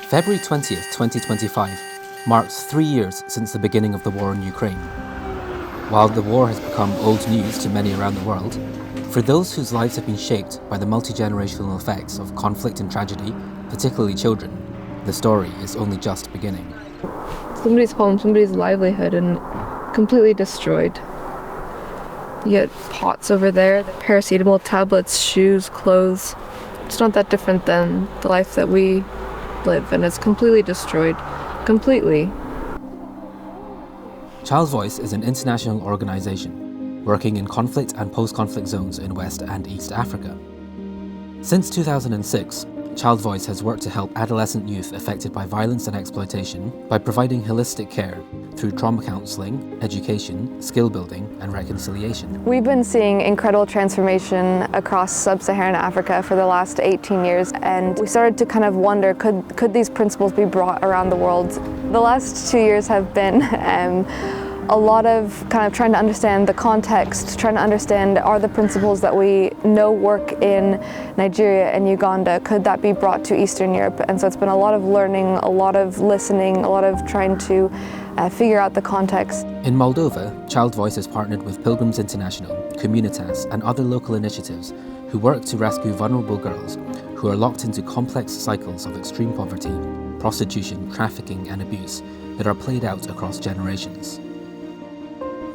February 20th, 2025 marks 3 years since the beginning of the war in Ukraine. While the war has become old news to many around the world, for those whose lives have been shaped by the multi-generational effects of conflict and tragedy, particularly children, the story is only just beginning. Somebody's home, somebody's livelihood, and completely destroyed. You get pots over there, paracetamol tablets, shoes, clothes. It's not that different than the life that we live, and it's completely destroyed. Completely. ChildVoice is an international organisation working in conflict and post-conflict zones in West and East Africa. Since 2006, ChildVoice has worked to help adolescent youth affected by violence and exploitation by providing holistic care through trauma counselling, education, skill building and reconciliation. We've been seeing incredible transformation across sub-Saharan Africa for the last 18 years, and we started to kind of wonder, could these principles be brought around the world? The last 2 years have been a lot of kind of trying to understand the context, trying to understand, are the principles that we know work in Nigeria and Uganda, could that be brought to Eastern Europe? And so it's been a lot of learning, a lot of listening, a lot of trying to figure out the context. In Moldova, ChildVoice has partnered with Pilgrims International, Communitas and other local initiatives who work to rescue vulnerable girls who are locked into complex cycles of extreme poverty, prostitution, trafficking and abuse that are played out across generations.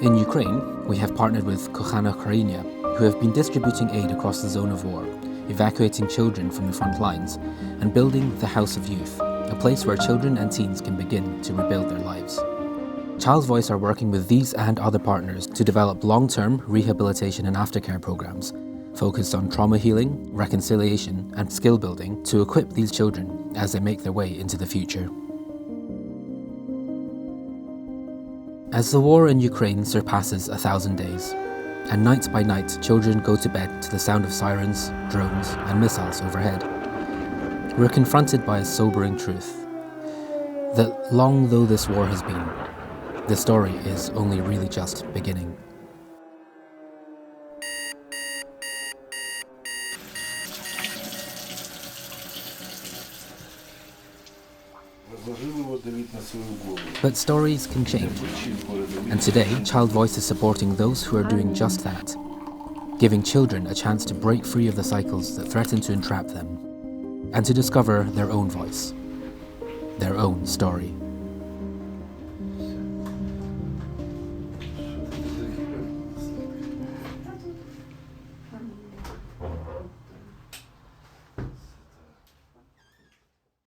In Ukraine, we have partnered with Kochana Ukrainia, who have been distributing aid across the zone of war, evacuating children from the front lines, and building the House of Youth, a place where children and teens can begin to rebuild their lives. ChildVoice are working with these and other partners to develop long-term rehabilitation and aftercare programs focused on trauma healing, reconciliation, and skill building to equip these children as they make their way into the future. As the war in Ukraine surpasses 1,000 days, and night by night children go to bed to the sound of sirens, drones and missiles overhead, we're confronted by a sobering truth, that long though this war has been, the story is only really just beginning. But stories can change, and today ChildVoice is supporting those who are doing just that, giving children a chance to break free of the cycles that threaten to entrap them, and to discover their own voice, their own story.